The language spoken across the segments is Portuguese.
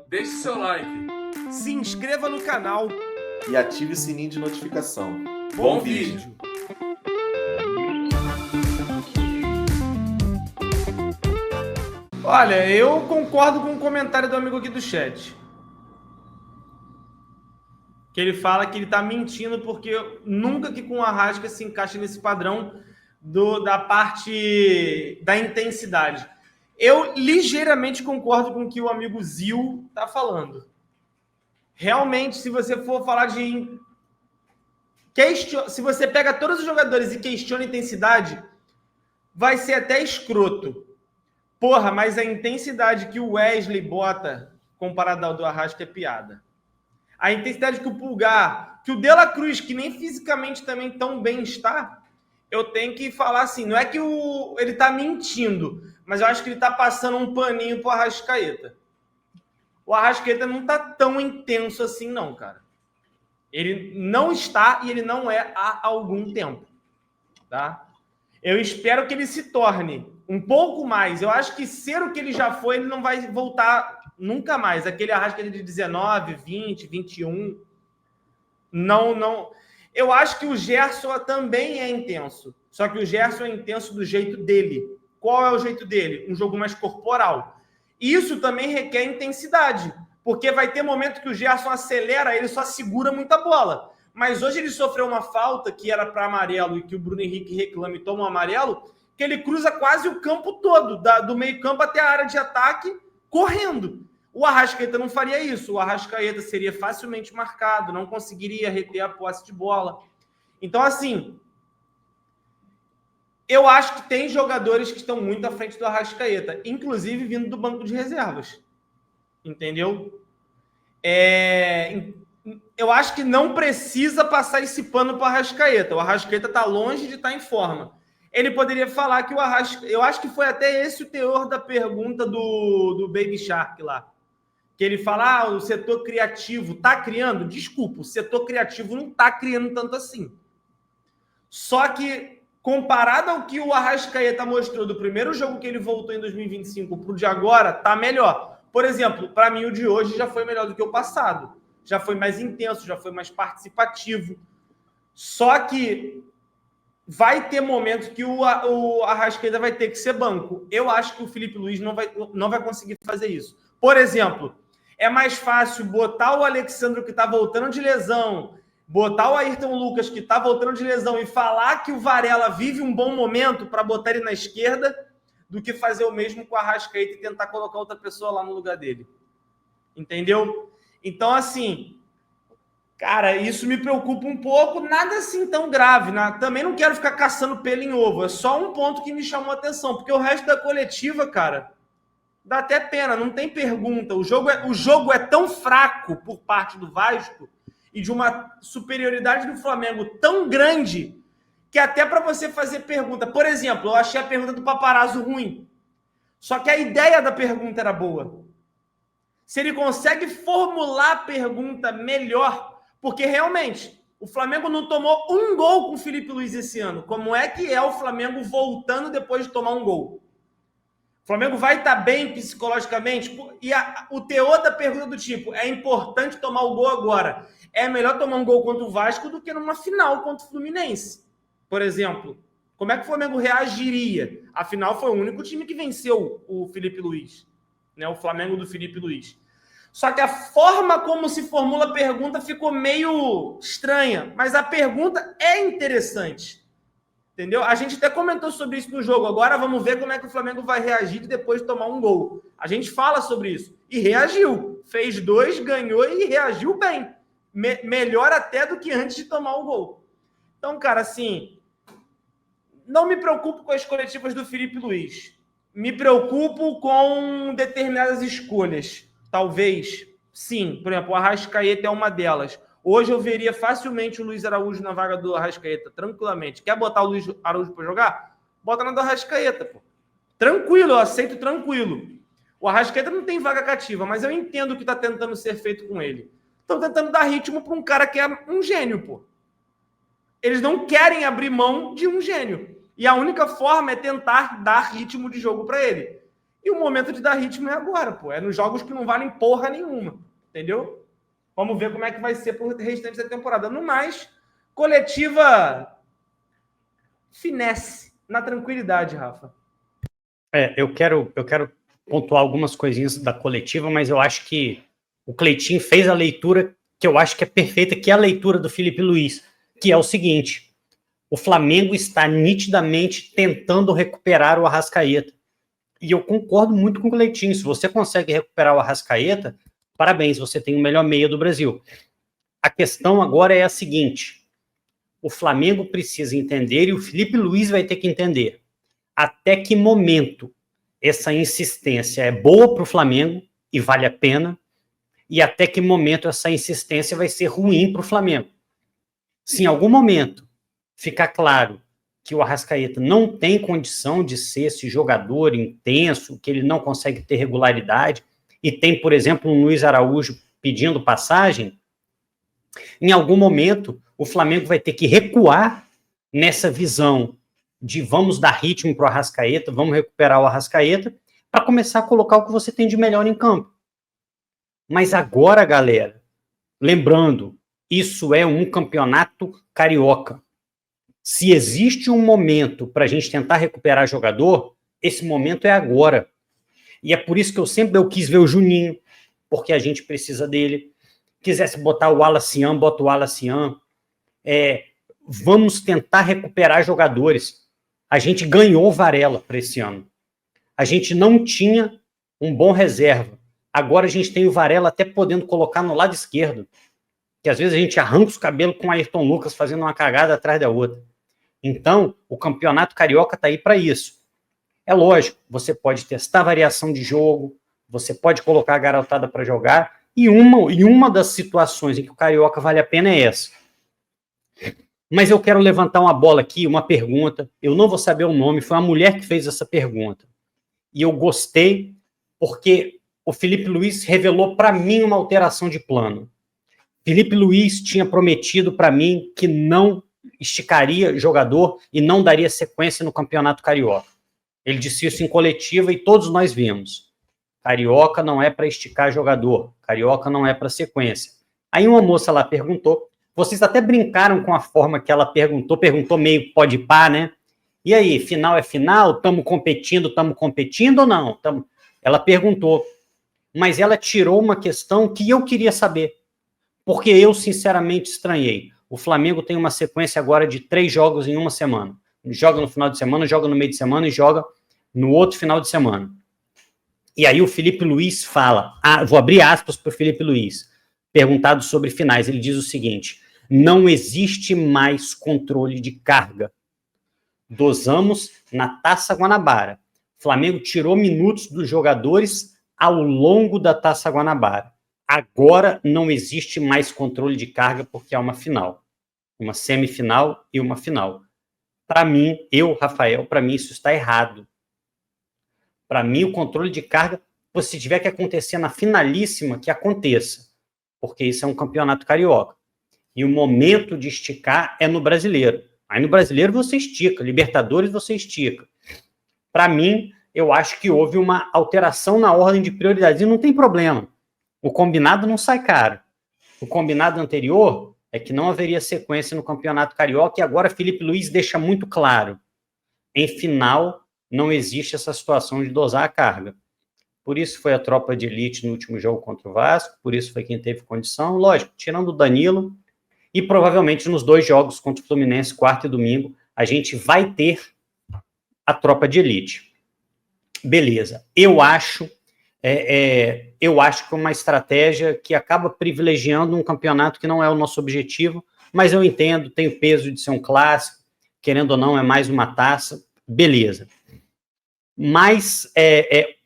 deixe seu like, se inscreva no canal e ative o sininho de notificação. Bom vídeo! Olha, eu concordo com o comentário do amigo aqui do chat. Que ele fala que ele tá mentindo porque nunca que com o Arrasca se encaixa nesse padrão da parte da intensidade. Eu ligeiramente concordo com o que o amigo Zil tá falando. Realmente, se você for falar de... Se você pega todos os jogadores e questiona a intensidade, vai ser até escroto. Porra, mas a intensidade que o Wesley bota comparado ao do Arrasca é piada. A intensidade que o Pulgar, que o De La Cruz, que nem fisicamente também tão bem está, eu tenho que falar assim, não é que ele tá mentindo, mas eu acho que ele tá passando um paninho pro Arrascaeta. O Arrascaeta não tá tão intenso assim não, cara. Ele não está e ele não é há algum tempo, tá? Eu espero que ele se torne um pouco mais. Eu acho que ser o que ele já foi, ele não vai voltar nunca mais. Aquele Arrascaeta de 19, 20, 21. Não. Eu acho que o Gerson também é intenso. Só que o Gerson é intenso do jeito dele. Qual é o jeito dele? Um jogo mais corporal. Isso também requer intensidade. Porque vai ter momento que o Gerson acelera, ele só segura muita bola. Mas hoje ele sofreu uma falta que era para amarelo e que o Bruno Henrique reclama e toma um amarelo, que ele cruza quase o campo todo, do meio campo até a área de ataque, correndo. O Arrascaeta não faria isso. O Arrascaeta seria facilmente marcado, não conseguiria reter a posse de bola. Então, assim, eu acho que tem jogadores que estão muito à frente do Arrascaeta, inclusive vindo do banco de reservas. Entendeu? Eu acho que não precisa passar esse pano para o Arrascaeta. O Arrascaeta está longe de estar em forma. Ele poderia falar que o Arrascaeta... Eu acho que foi até esse o teor da pergunta do Baby Shark lá. Que ele fala, o setor criativo está criando? Desculpa, o setor criativo não está criando tanto assim. Só que, comparado ao que o Arrascaeta mostrou do primeiro jogo que ele voltou em 2025 para o de agora, está melhor. Por exemplo, para mim o de hoje já foi melhor do que o passado. Já foi mais intenso, já foi mais participativo. Só que vai ter momentos que o Arrascaeta vai ter que ser banco. Eu acho que o Felipe Luiz não vai conseguir fazer isso. Por exemplo, é mais fácil botar o Alexandro que está voltando de lesão, botar o Ayrton Lucas que está voltando de lesão e falar que o Varela vive um bom momento para botar ele na esquerda, do que fazer o mesmo com o Arrascaeta e tentar colocar outra pessoa lá no lugar dele. Entendeu? Então, assim, cara, isso me preocupa um pouco, nada assim tão grave, né? Também não quero ficar caçando pelo em ovo, é só um ponto que me chamou a atenção, porque o resto da coletiva, cara, dá até pena, não tem pergunta. O jogo é tão fraco por parte do Vasco e de uma superioridade do Flamengo tão grande que até para você fazer pergunta... Por exemplo, eu achei a pergunta do Paparazzo ruim. Só que a ideia da pergunta era boa. Se ele consegue formular a pergunta melhor... Porque, realmente, o Flamengo não tomou um gol com o Felipe Luiz esse ano. Como é que é o Flamengo voltando depois de tomar um gol? O Flamengo vai estar bem psicologicamente? E o teor da pergunta do tipo, é importante tomar o gol agora. É melhor tomar um gol contra o Vasco do que numa final contra o Fluminense. Por exemplo, como é que o Flamengo reagiria? Afinal, foi o único time que venceu o Felipe Luiz, né? O Flamengo do Felipe Luiz. Só que a forma como se formula a pergunta ficou meio estranha, mas a pergunta é interessante, entendeu? A gente até comentou sobre isso no jogo. Agora vamos ver como é que o Flamengo vai reagir depois de tomar um gol. A gente fala sobre isso. E reagiu. Fez 2, ganhou e reagiu bem. Melhor até do que antes de tomar o gol. Então, cara, assim... Não me preocupo com as coletivas do Felipe Luiz. Me preocupo com determinadas escolhas. Talvez, sim. Por exemplo, o Arrascaeta é uma delas. Hoje eu veria facilmente o Luiz Araújo na vaga do Arrascaeta, tranquilamente. Quer botar o Luiz Araújo para jogar? Bota na do Arrascaeta, pô. Tranquilo, eu aceito tranquilo. O Arrascaeta não tem vaga cativa, mas eu entendo o que está tentando ser feito com ele. Estão tentando dar ritmo para um cara que é um gênio, pô. Eles não querem abrir mão de um gênio. E a única forma é tentar dar ritmo de jogo para ele. E o momento de dar ritmo é agora, pô. É nos jogos que não valem porra nenhuma, entendeu? Vamos ver como é que vai ser pro restante da temporada. No mais, coletiva finesse, na tranquilidade, Rafa. Eu quero pontuar algumas coisinhas da coletiva, mas eu acho que o Cleitinho fez a leitura que eu acho que é perfeita, que é a leitura do Felipe Luiz, que é o seguinte: o Flamengo está nitidamente tentando recuperar o Arrascaeta. E eu concordo muito com o Cleitinho. Se você consegue recuperar o Arrascaeta, parabéns, você tem o melhor meia do Brasil. A questão agora é a seguinte: o Flamengo precisa entender, e o Felipe Luiz vai ter que entender, até que momento essa insistência é boa para o Flamengo e vale a pena, e até que momento essa insistência vai ser ruim para o Flamengo. Se em algum momento ficar claro que o Arrascaeta não tem condição de ser esse jogador intenso, que ele não consegue ter regularidade, e tem, por exemplo, um Luiz Araújo pedindo passagem, em algum momento o Flamengo vai ter que recuar nessa visão de vamos dar ritmo para o Arrascaeta, vamos recuperar o Arrascaeta, para começar a colocar o que você tem de melhor em campo. Mas agora, galera, lembrando, isso é um campeonato carioca. Se existe um momento para a gente tentar recuperar jogador, esse momento é agora. E é por isso que eu quis ver o Juninho, porque a gente precisa dele. Quisesse botar o Wallace Ian, bota o Wallace Ian. Vamos tentar recuperar jogadores. A gente ganhou o Varela para esse ano. A gente não tinha um bom reserva. Agora a gente tem o Varela até podendo colocar no lado esquerdo, que às vezes a gente arranca os cabelos com o Ayrton Lucas fazendo uma cagada atrás da outra. Então, o campeonato carioca está aí para isso. É lógico, você pode testar variação de jogo, você pode colocar a garotada para jogar, e uma das situações em que o carioca vale a pena é essa. Mas eu quero levantar uma bola aqui, uma pergunta, eu não vou saber o nome, foi uma mulher que fez essa pergunta. E eu gostei, porque o Felipe Luiz revelou para mim uma alteração de plano. Felipe Luiz tinha prometido para mim que não esticaria jogador e não daria sequência no Campeonato Carioca. Ele disse isso em coletiva e todos nós vimos. Carioca não é para esticar jogador, Carioca não é para sequência. Aí uma moça lá perguntou, vocês até brincaram com a forma que ela perguntou meio pode pá, né? E aí, final é final? Estamos competindo ou não? Ela perguntou, mas ela tirou uma questão que eu queria saber, porque eu sinceramente estranhei. O Flamengo tem uma sequência agora de 3 jogos em uma semana. Joga no final de semana, joga no meio de semana e joga no outro final de semana. E aí o Felipe Luiz fala, vou abrir aspas para o Felipe Luiz, perguntado sobre finais, ele diz o seguinte: não existe mais controle de carga. Dosamos na Taça Guanabara. O Flamengo tirou minutos dos jogadores ao longo da Taça Guanabara. Agora não existe mais controle de carga porque há uma final. Uma semifinal e uma final. Para mim, Rafael, para mim isso está errado. Para mim o controle de carga, se tiver que acontecer na finalíssima, que aconteça. Porque isso é um campeonato carioca. E o momento de esticar é no Brasileiro. Aí no Brasileiro você estica, Libertadores você estica. Para mim, eu acho que houve uma alteração na ordem de prioridades. E não tem problema. O combinado não sai caro. O combinado anterior é que não haveria sequência no Campeonato Carioca e agora Felipe Luiz deixa muito claro. Em final, não existe essa situação de dosar a carga. Por isso foi a tropa de elite no último jogo contra o Vasco, por isso foi quem teve condição. Lógico, tirando o Danilo, e provavelmente nos 2 jogos contra o Fluminense, quarta e domingo, a gente vai ter a tropa de elite. Beleza. Eu acho que é uma estratégia que acaba privilegiando um campeonato que não é o nosso objetivo, mas eu entendo, tem o peso de ser um clássico, querendo ou não, é mais uma taça, beleza. Mas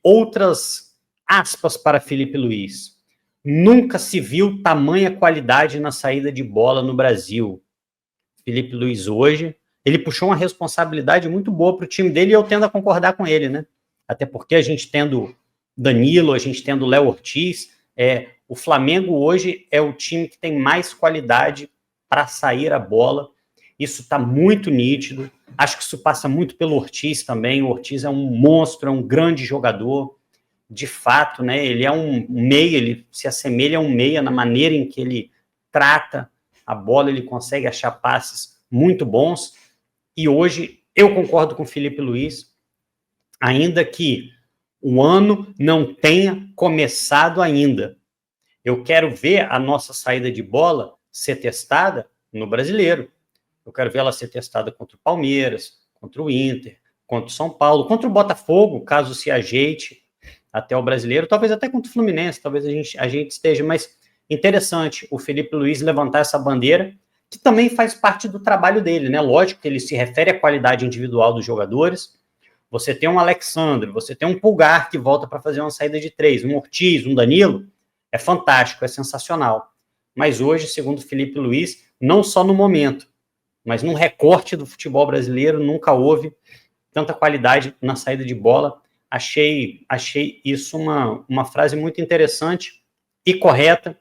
outras aspas para Felipe Luiz. Nunca se viu tamanha qualidade na saída de bola no Brasil. Felipe Luiz hoje, ele puxou uma responsabilidade muito boa para o time dele e eu tendo a concordar com ele, né? Até porque a gente tendo Danilo, a gente tendo Léo Ortiz, o Flamengo hoje é o time que tem mais qualidade para sair a bola Isso está muito nítido. Acho que isso passa muito pelo Ortiz também. O Ortiz é um monstro, é um grande jogador. De fato, né? Ele é um meia, ele se assemelha a um meia na maneira em que ele trata a bola, ele consegue achar passes muito bons. E hoje eu concordo com o Felipe Luiz, ainda que o ano não tenha começado ainda. Eu quero ver a nossa saída de bola ser testada no Brasileiro. Eu quero ver ela ser testada contra o Palmeiras, contra o Inter, contra o São Paulo, contra o Botafogo, caso se ajeite até o Brasileiro, talvez até contra o Fluminense, talvez a gente esteja, mas interessante o Felipe Luiz levantar essa bandeira, que também faz parte do trabalho dele, né? Lógico que ele se refere à qualidade individual dos jogadores. Você tem um Alexandre, você tem um Pulgar que volta para fazer uma saída de 3, um Ortiz, um Danilo, é fantástico, é sensacional. Mas hoje, segundo o Felipe Luiz, não só no momento, mas num recorte do futebol brasileiro, nunca houve tanta qualidade na saída de bola. Achei isso uma frase muito interessante e correta,